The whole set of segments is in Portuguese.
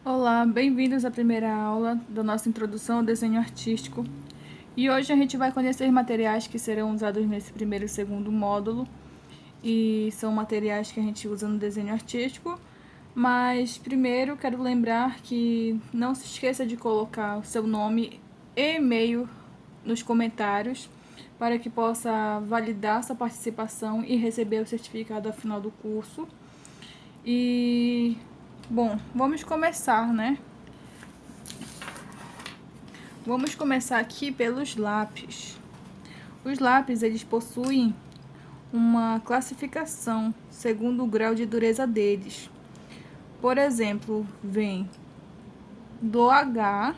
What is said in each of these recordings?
Olá, bem-vindos à primeira aula da nossa introdução ao desenho artístico. E hoje a gente vai conhecer materiais que serão usados nesse primeiro e segundo módulo. E são materiais que a gente usa no desenho artístico. Mas primeiro quero lembrar que não se esqueça de colocar o seu nome e e-mail nos comentários para que possa validar sua participação e receber o certificado ao final do curso. Bom, vamos começar, né? Vamos começar aqui pelos lápis. Os lápis, eles possuem uma classificação segundo o grau de dureza deles. Por exemplo, vem do H.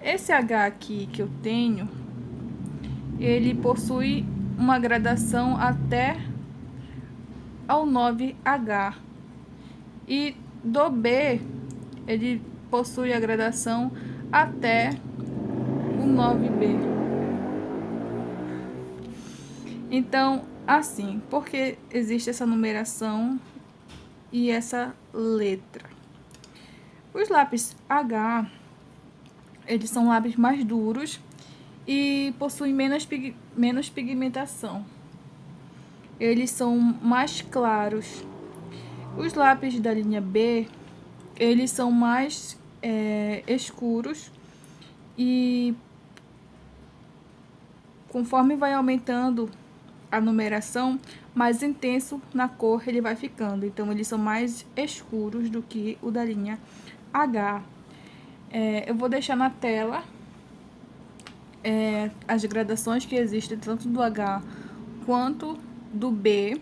Esse H aqui que eu tenho, ele possui uma gradação até ao 9H. E do B, ele possui a gradação até o 9B. Então, assim, porque existe essa numeração e essa letra. Os lápis H, eles são lápis mais duros e possuem menos pigmentação. Eles são mais claros. Os lápis da linha B, eles são mais escuros e conforme vai aumentando a numeração, mais intenso na cor ele vai ficando. Então, eles são mais escuros do que o da linha H. Eu vou deixar na tela as gradações que existem tanto do H quanto do B.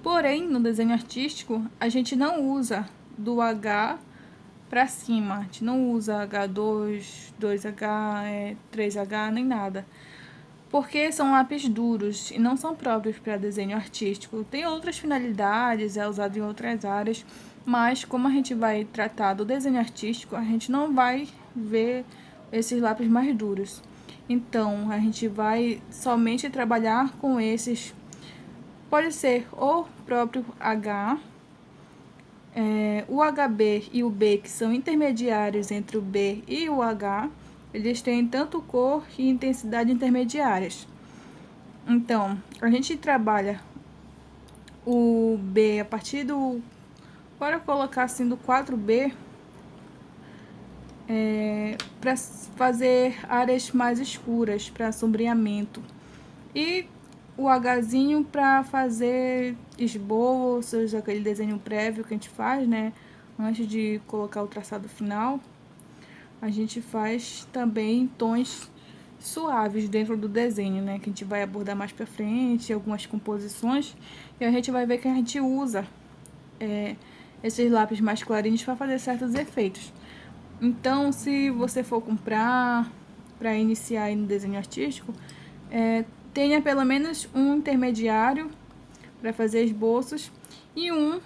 Porém, no desenho artístico, a gente não usa do H para cima. A gente não usa H2, 2H, 3H, nem nada. Porque são lápis duros e não são próprios para desenho artístico. Tem outras finalidades, é usado em outras áreas, mas como a gente vai tratar do desenho artístico, a gente não vai ver esses lápis mais duros. Então, a gente vai somente trabalhar com esses. Pode ser o próprio H, o HB e o B, que são intermediários entre o B e o H. Eles têm tanto cor e intensidade intermediárias. Então, a gente trabalha o B a partir do... Bora colocar assim do 4B, para fazer áreas mais escuras, para sombreamento. E o Hzinho para fazer esboços, aquele desenho prévio que a gente faz, né? Antes de colocar o traçado final. A gente faz também tons suaves dentro do desenho, né? Que a gente vai abordar mais pra frente, algumas composições. E a gente vai ver que a gente usa esses lápis mais clarinhos para fazer certos efeitos. Então, se você for comprar para iniciar aí no desenho artístico, tenha pelo menos um intermediário para fazer esboços e um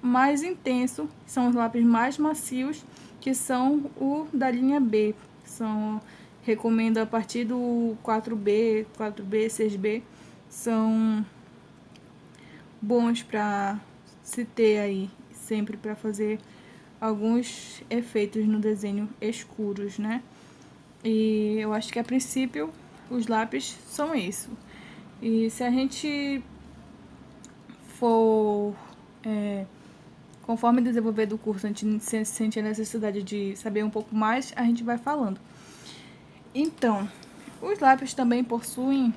mais intenso, que são os lápis mais macios, que são o da linha B. Recomendo a partir do 4B, 6B, são bons para se ter aí, sempre para fazer alguns efeitos no desenho escuros, né? E eu acho que a princípio os lápis são isso. E se a gente for... conforme desenvolver do curso, a gente sente a necessidade de saber um pouco mais, a gente vai falando. Então, os lápis também possuem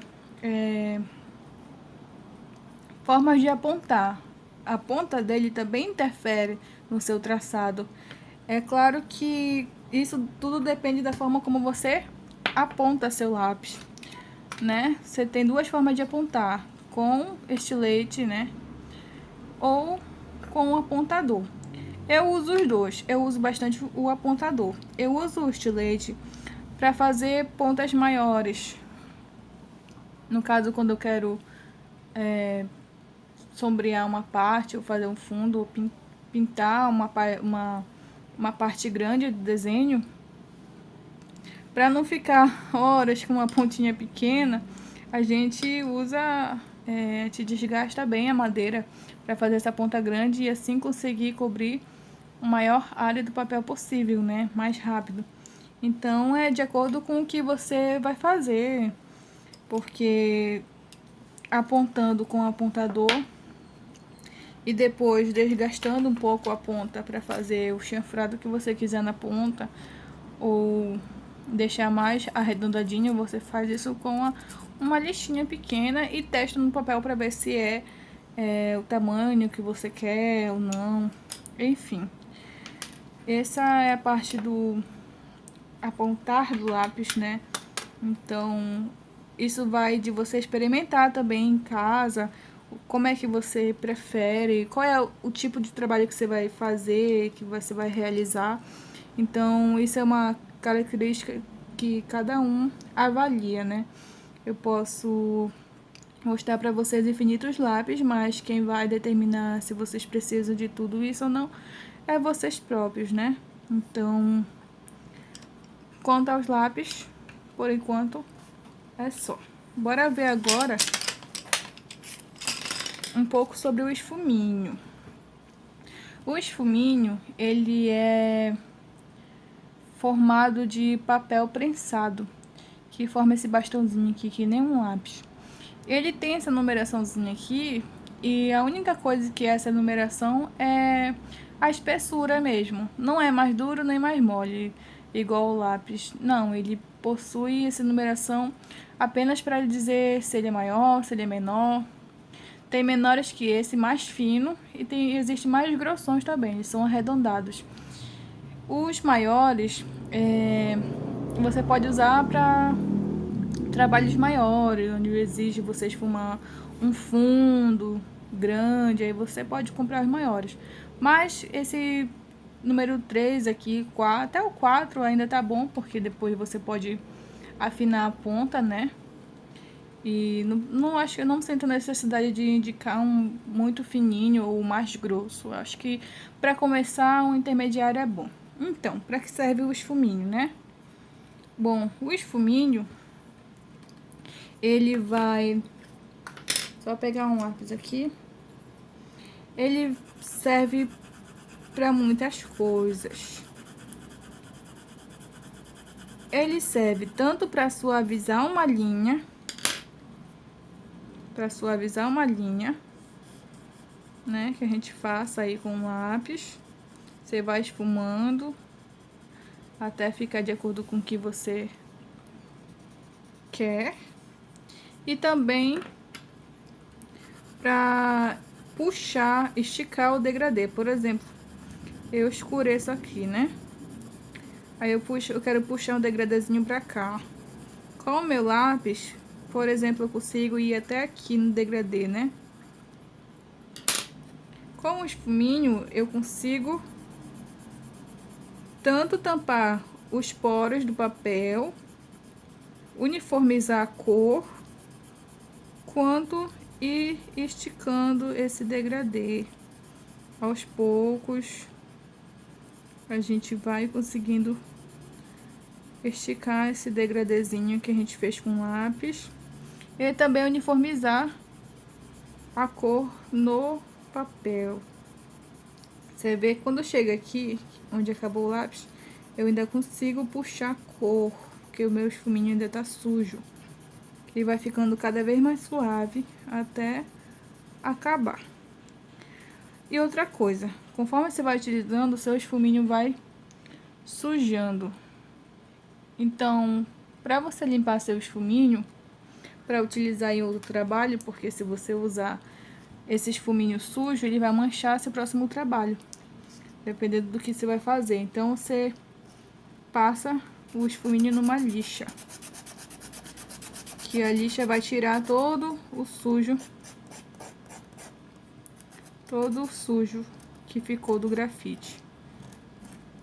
formas de apontar. A ponta dele também interfere no seu traçado. É claro que isso tudo depende da forma como você aponta seu lápis, né? Você tem duas formas de apontar, com estilete, né? Ou com o apontador. Eu uso os dois, eu uso bastante o apontador. Eu uso o estilete para fazer pontas maiores. No caso, quando eu quero sombrear uma parte, ou fazer um fundo, ou pintar uma parte grande do desenho, para não ficar horas com uma pontinha pequena, a gente usa, te desgasta bem a madeira para fazer essa ponta grande e assim conseguir cobrir maior área do papel possível, né? Mais rápido. Então, é de acordo com o que você vai fazer, porque apontando com o apontador e depois desgastando um pouco a ponta para fazer o chanfrado que você quiser na ponta, ou deixar mais arredondadinho, você faz isso com uma lixinha pequena e testa no papel para ver se é o tamanho que você quer ou não. Enfim, essa é a parte do apontar do lápis, né? Então, isso vai de você experimentar também em casa, como é que você prefere, qual é o tipo de trabalho que você vai fazer, que você vai realizar. Então, isso é uma característica que cada um avalia, né? Eu posso mostrar para vocês infinitos lápis, mas quem vai determinar se vocês precisam de tudo isso ou não é vocês próprios, né? Então, quanto aos lápis, por enquanto é só. Bora ver agora um pouco sobre o esfuminho. O esfuminho, ele é formado de papel prensado, que forma esse bastãozinho aqui, que nem um lápis. Ele tem essa numeraçãozinha aqui, e a única coisa que é essa numeração é a espessura mesmo. Não é mais duro nem mais mole, igual o lápis. Não, ele possui essa numeração apenas para dizer se ele é maior, se ele é menor. Tem menores que esse, mais fino, e existe mais grossões também, eles são arredondados. Os maiores, você pode usar para trabalhos maiores, onde exige você esfumar um fundo grande, aí você pode comprar os maiores. Mas esse número 3 aqui, 4, até o 4 ainda tá bom, porque depois você pode afinar a ponta, né? E não acho que eu não sinto necessidade de indicar um muito fininho ou mais grosso. Acho que para começar um intermediário é bom. Então, para que serve o esfuminho, né? Bom, o esfuminho, ele vai... Só pegar um lápis aqui. Ele serve para muitas coisas. Ele serve tanto para suavizar uma linha, né, que a gente faça aí com o lápis. Você vai esfumando até ficar de acordo com o que você quer. E também para puxar, esticar o degradê. Por exemplo, eu escureço aqui, né? Aí eu quero puxar um degradêzinho pra cá. Com o meu lápis, por exemplo, eu consigo ir até aqui no degradê, né? Com o esfuminho, eu consigo tanto tampar os poros do papel, uniformizar a cor, quanto ir esticando esse degradê. Aos poucos, a gente vai conseguindo esticar esse degradêzinho que a gente fez com lápis. E também uniformizar a cor no papel. Você vê que quando chega aqui, onde acabou o lápis, eu ainda consigo puxar a cor, porque o meu esfuminho ainda tá sujo. E vai ficando cada vez mais suave até acabar. E outra coisa, conforme você vai utilizando, o seu esfuminho vai sujando. Então, para você limpar seu esfuminho, para utilizar em outro trabalho, porque se você usar esse esfuminho sujo, ele vai manchar seu próximo trabalho, dependendo do que você vai fazer. Então, você passa o esfuminho numa lixa, que a lixa vai tirar todo o sujo que ficou do grafite.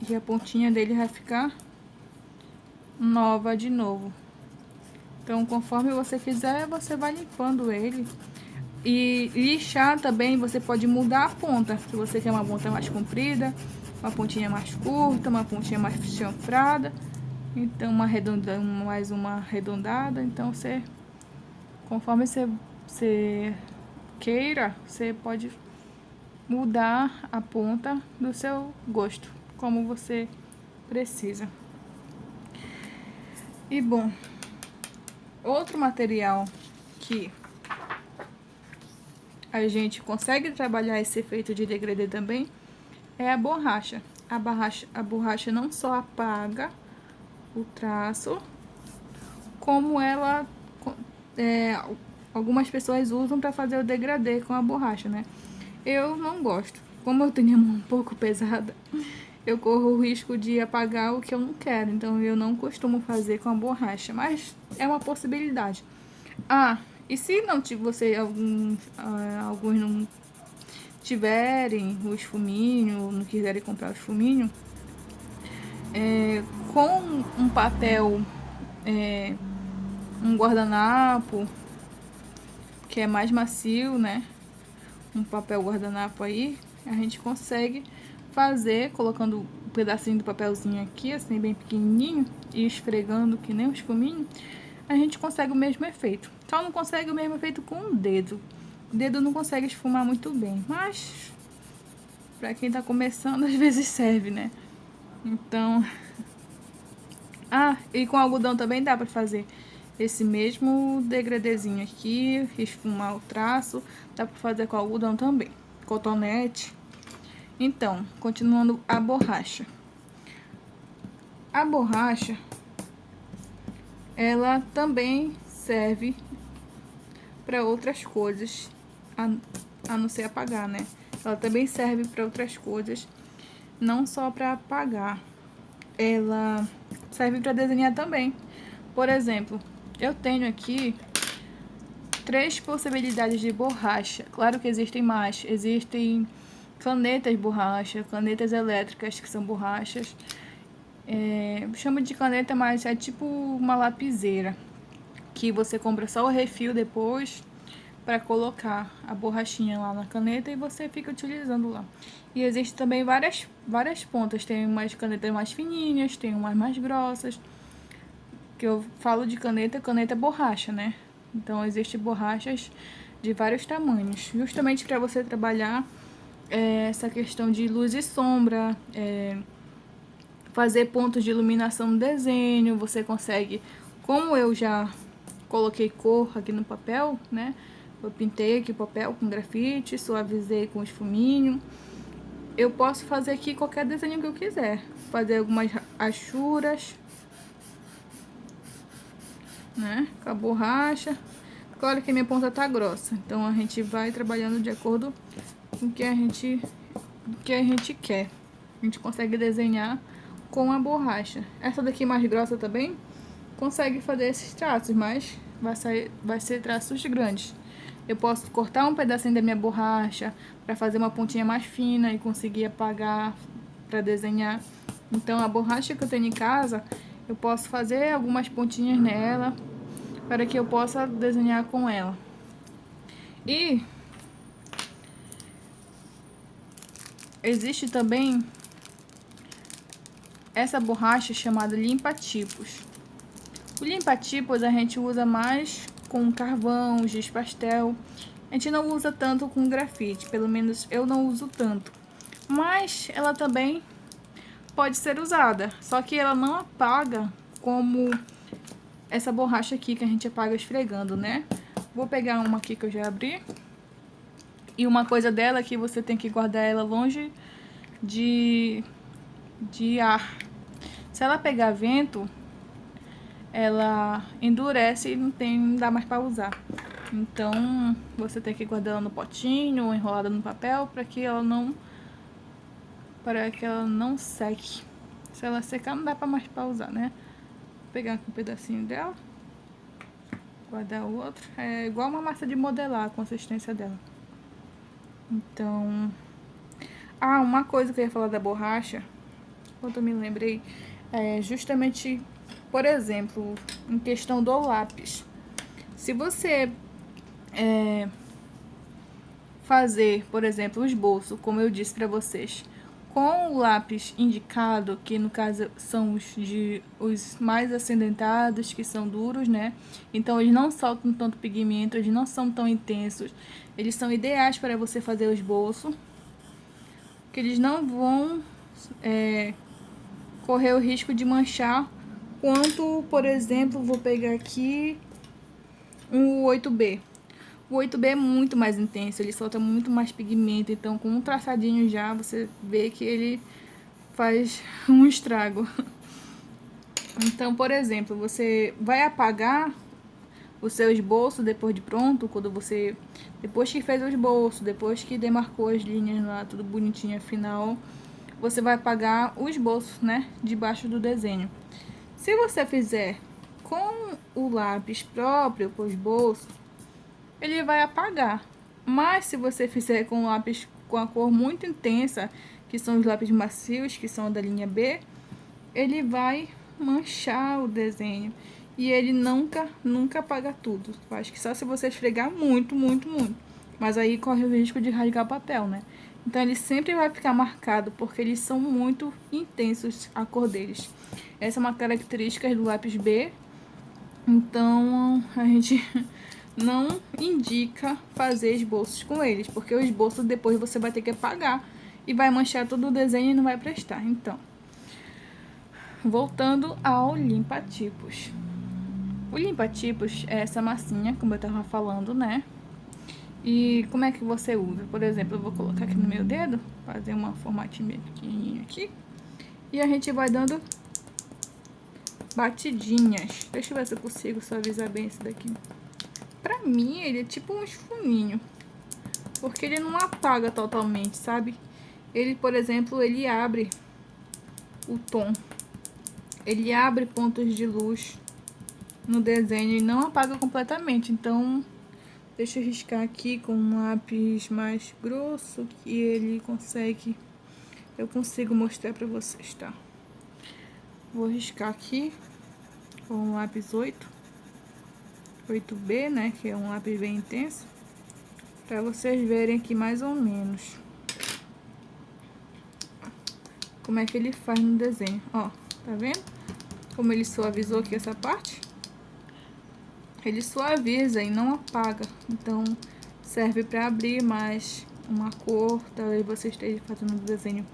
E a pontinha dele vai ficar nova de novo. Então, conforme você quiser, você vai limpando ele. E lixar também, você pode mudar a ponta. Se você quer uma ponta mais comprida, uma pontinha mais curta, uma pontinha mais chanfrada. Então, mais uma arredondada. Então, conforme você queira, você pode mudar a ponta do seu gosto, como você precisa. E bom, outro material que a gente consegue trabalhar esse efeito de degradê também é a borracha. A borracha não só apaga o traço, como ela algumas pessoas usam para fazer o degradê com a borracha, né? Eu não gosto. Como eu tenho a mão um pouco pesada, eu corro o risco de apagar o que eu não quero. Então eu não costumo fazer com a borracha, mas é uma possibilidade. Ah, e se não você alguns não tiverem o esfuminho, não quiserem comprar o esfuminho, com um papel, um guardanapo que é mais macio, né? Um papel guardanapo aí, a gente consegue fazer colocando um pedacinho do papelzinho aqui, assim, bem pequenininho, e esfregando que nem um esfuminho, a gente consegue o mesmo efeito. Só não consegue o mesmo efeito com o dedo. O dedo não consegue esfumar muito bem, mas pra quem tá começando, às vezes serve, né? Então... Ah, e com algodão também dá pra fazer esse mesmo degradêzinho aqui, esfumar o traço, dá pra fazer com algodão também, cotonete. Então, continuando a borracha. A borracha, ela também serve para outras coisas, a não ser apagar, né? Ela também serve para outras coisas, não só para apagar. Ela serve para desenhar também. Por exemplo, eu tenho aqui 3 possibilidades de borracha. Claro que existem mais. Existem canetas borracha, canetas elétricas que são borrachas. Chamo de caneta, mas é tipo uma lapiseira, que você compra só o refil depois para colocar a borrachinha lá na caneta e você fica utilizando lá. E existe também várias pontas. Tem umas canetas mais fininhas, tem umas mais grossas. Que eu falo de caneta borracha, né? Então existe borrachas de vários tamanhos, justamente para você trabalhar essa questão de luz e sombra, fazer pontos de iluminação no desenho. Você consegue, como eu já coloquei cor aqui no papel, né? Eu pintei aqui o papel com grafite, suavizei com esfuminho. Eu posso fazer aqui qualquer desenho que eu quiser. Fazer algumas achuras, né? Com a borracha. Claro que a minha ponta tá grossa, então a gente vai trabalhando de acordo com o que a gente quer. A gente consegue desenhar com a borracha. Essa daqui mais grossa também consegue fazer esses traços, mas vai ser traços grandes. Eu posso cortar um pedacinho da minha borracha para fazer uma pontinha mais fina e conseguir apagar para desenhar. Então a borracha que eu tenho em casa, eu posso fazer algumas pontinhas nela para que eu possa desenhar com ela. E existe também essa borracha chamada limpa-tipos. O limpa-tipos a gente usa mais com carvão, giz pastel. A gente não usa tanto com grafite, pelo menos eu não uso tanto. Mas ela também pode ser usada, só que ela não apaga como essa borracha aqui que a gente apaga esfregando, né? Vou pegar uma aqui que eu já abri. E uma coisa dela é que você tem que guardar ela longe de ar. Se ela pegar vento, ela endurece e não dá mais para usar. Então, você tem que guardar ela no potinho ou enrolada no papel para que ela não seque. Se ela secar, não dá para mais para usar, né? Vou pegar aqui um pedacinho dela, guardar o outro. É igual uma massa de modelar a consistência dela. Então, uma coisa que eu ia falar da borracha, quando eu me lembrei, é justamente, por exemplo, em questão do lápis. Se você fazer, por exemplo, o esboço, como eu disse para vocês, com o lápis indicado, que no caso são os mais acidentados, que são duros, né? Então eles não soltam tanto pigmento, eles não são tão intensos. Eles são ideais para você fazer o esboço. que eles não vão correr o risco de manchar, quanto, por exemplo, vou pegar aqui o 8B. O 8B é muito mais intenso, ele solta muito mais pigmento, então com um traçadinho já você vê que ele faz um estrago. Então, por exemplo, você vai apagar o seu esboço depois de pronto, depois que fez o esboço, depois que demarcou as linhas lá, tudo bonitinho, afinal, você vai apagar o esboço, né, debaixo do desenho. Se você fizer com o lápis próprio para o esboço, ele vai apagar. Mas se você fizer com o lápis com a cor muito intensa, que são os lápis macios, que são da linha B, ele vai manchar o desenho. E ele nunca apaga tudo. Eu acho que só se você esfregar muito. Mas aí corre o risco de rasgar o papel, né? Então ele sempre vai ficar marcado, porque eles são muito intensos, a cor deles. Essa é uma característica do lápis B. Então a gente não indica fazer esboços com eles, porque o esboço depois você vai ter que apagar e vai manchar todo o desenho e não vai prestar. Então, voltando ao limpa-tipos. O limpa-tipos é essa massinha, como eu tava falando, né? E como é que você usa? Por exemplo, eu vou colocar aqui no meu dedo, fazer uma formatinho bem pequenininho aqui. E a gente vai dando batidinhas. Deixa eu ver se eu consigo suavizar bem esse daqui. Pra mim, ele é tipo um esfuminho, porque ele não apaga totalmente, sabe? Ele, por exemplo, ele abre o tom. Ele abre pontos de luz no desenho e não apaga completamente. Então, deixa eu riscar aqui com um lápis mais grosso, que ele consegue... Eu consigo mostrar pra vocês, tá? Vou riscar aqui com um lápis 8B, né? Que é um lápis bem intenso. Pra vocês verem aqui mais ou menos como é que ele faz no desenho. Ó, tá vendo? Como ele suavizou aqui essa parte. Ele suaviza e não apaga. Então, serve pra abrir mais uma cor. Talvez você esteja fazendo o desenho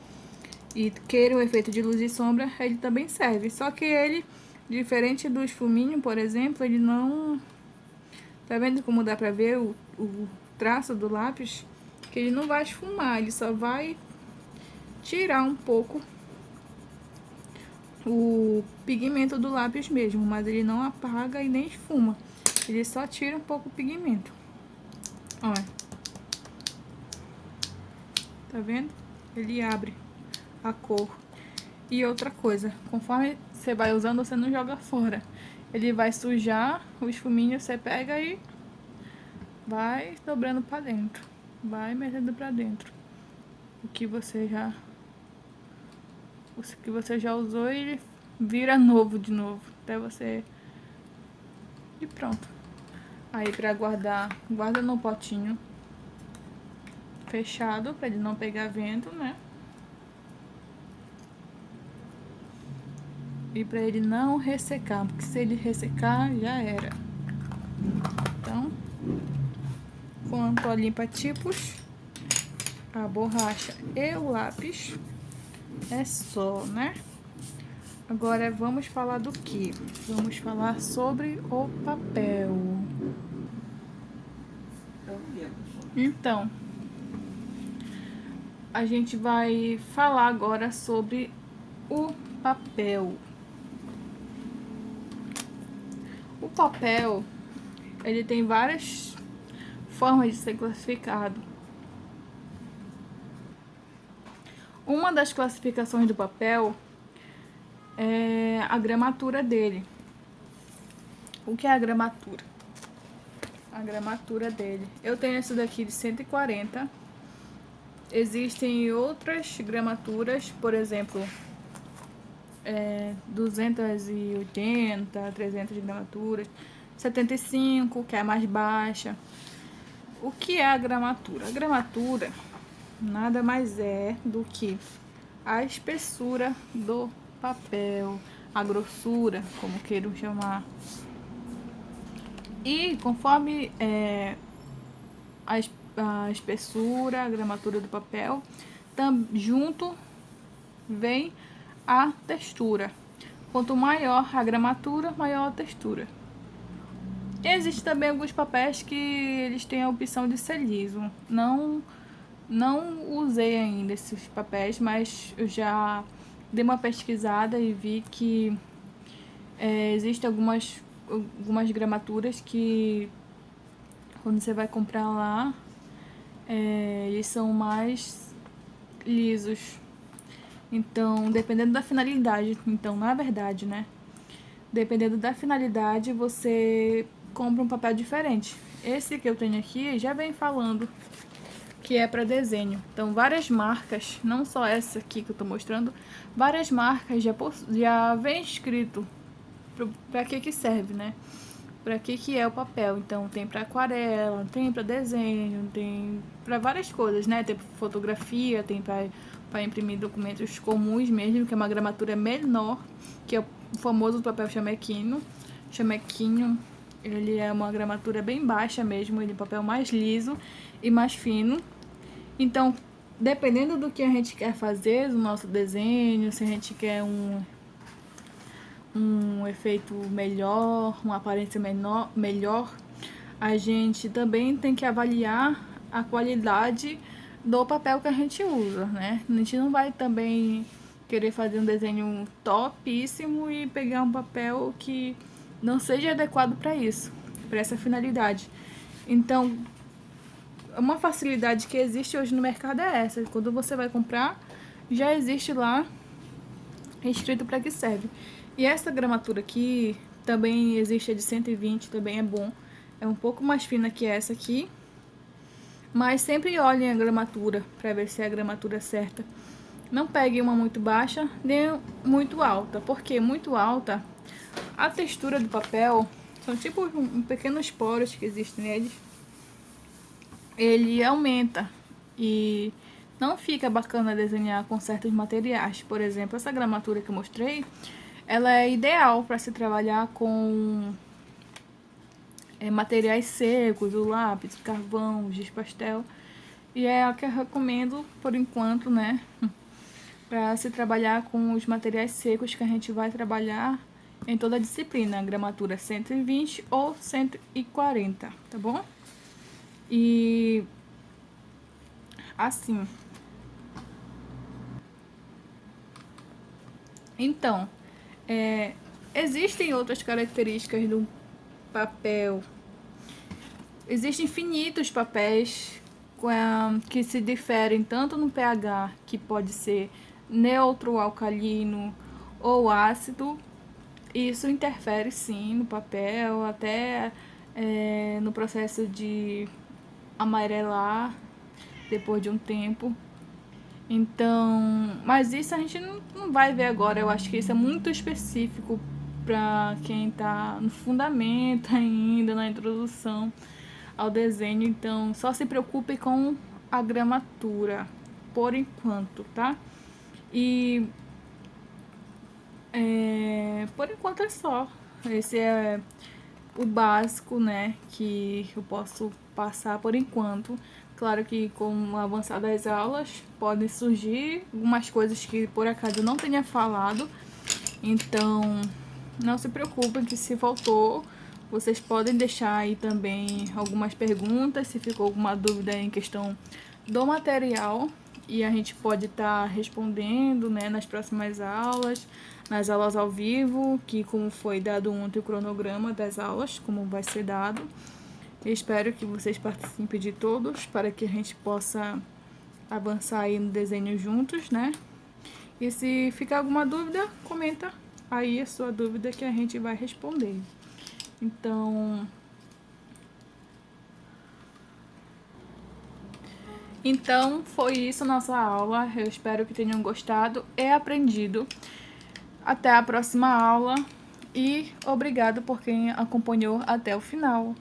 e queira o efeito de luz e sombra, ele também serve. Só que ele, diferente do esfuminho, por exemplo, ele não... Tá vendo como dá pra ver o traço do lápis? Que ele não vai esfumar, ele só vai tirar um pouco o pigmento do lápis mesmo, mas ele não apaga e nem esfuma. Ele só tira um pouco o pigmento. Olha. Tá vendo? Ele abre a cor. E outra coisa, conforme você vai usando, você não joga fora. Ele vai sujar o esfuminho, você pega e vai dobrando pra dentro. Vai metendo pra dentro. O que você já usou, ele vira novo de novo. Até você... E pronto. Aí pra guardar, guarda no potinho fechado, pra ele não pegar vento, né? E pra ele não ressecar, porque se ele ressecar, já era. Então, quanto a limpa-tipos, a borracha e o lápis, é só, né? Agora, vamos falar do que? Vamos falar sobre o papel. Então, a gente vai falar agora sobre o papel. O papel, ele tem várias formas de ser classificado. Uma das classificações do papel é a gramatura dele. O que é a gramatura? A gramatura dele. Eu tenho esse daqui de 140. Existem outras gramaturas, por exemplo, 280, 300 gramaturas, 75, que é a mais baixa. O que é a gramatura? A gramatura nada mais é do que a espessura do papel, a grossura, como queiram chamar. E conforme a espessura, a gramatura do papel, junto vem a textura. Quanto maior a gramatura, maior a textura. Existem também alguns papéis que eles têm a opção de ser liso. Não usei ainda esses papéis, mas eu já dei uma pesquisada e vi que existem algumas gramaturas que, quando você vai comprar lá, eles são mais lisos. Então, dependendo da finalidade, então, na verdade, né? Dependendo da finalidade, você compra um papel diferente. Esse que eu tenho aqui já vem falando que é para desenho. Então, várias marcas, não só essa aqui que eu tô mostrando, várias marcas já vem escrito para que serve, né? Para que é o papel. Então, tem para aquarela, tem para desenho, tem para várias coisas, né? Tem pra fotografia, tem para imprimir documentos comuns mesmo, que é uma gramatura menor, que é o famoso papel chamequinho. Chamequinho, ele é uma gramatura bem baixa mesmo, ele é um papel mais liso e mais fino. Então, dependendo do que a gente quer fazer no nosso desenho, se a gente quer um efeito melhor, uma aparência melhor, a gente também tem que avaliar a qualidade do papel que a gente usa, né? A gente não vai também querer fazer um desenho topíssimo e pegar um papel que não seja adequado para isso, para essa finalidade. Então, uma facilidade que existe hoje no mercado é essa. Quando você vai comprar, já existe lá escrito para que serve. E essa gramatura aqui também existe, a de 120, também é bom. É um pouco mais fina que essa aqui. Mas sempre olhem a gramatura para ver se é a gramatura certa. Não pegue uma muito baixa, nem muito alta. Porque muito alta, a textura do papel são tipo pequenos poros que existem nele. Ele aumenta e não fica bacana desenhar com certos materiais. Por exemplo, essa gramatura que eu mostrei, ela é ideal para se trabalhar com materiais secos, o lápis, o carvão, o giz pastel. E é a que eu recomendo por enquanto, né? Para se trabalhar com os materiais secos que a gente vai trabalhar em toda a disciplina, gramatura 120 ou 140, tá bom? E assim. Então, existem outras características do papel. Existem infinitos papéis que se diferem tanto no pH, que pode ser neutro, alcalino ou ácido. Isso interfere sim no papel, até no processo de amarelar depois de um tempo. Então, mas isso a gente não vai ver agora. Eu acho que isso é muito específico para quem tá no fundamento ainda, na introdução ao desenho. Então, só se preocupe com a gramatura, por enquanto, tá? E por enquanto é só. Esse é o básico, né, que eu posso passar por enquanto. Claro que com o avançar das aulas podem surgir algumas coisas que por acaso eu não tenha falado. Então, não se preocupem que se faltou, vocês podem deixar aí também algumas perguntas, se ficou alguma dúvida em questão do material. E a gente pode estar respondendo, né, nas próximas aulas, nas aulas ao vivo, que como foi dado ontem o cronograma das aulas, como vai ser dado. Eu espero que vocês participem de todos, para que a gente possa avançar aí no desenho juntos, né? E se ficar alguma dúvida, comenta aí a sua dúvida que a gente vai responder. Então, foi isso a nossa aula. Eu espero que tenham gostado e aprendido. Até a próxima aula e obrigado por quem acompanhou até o final.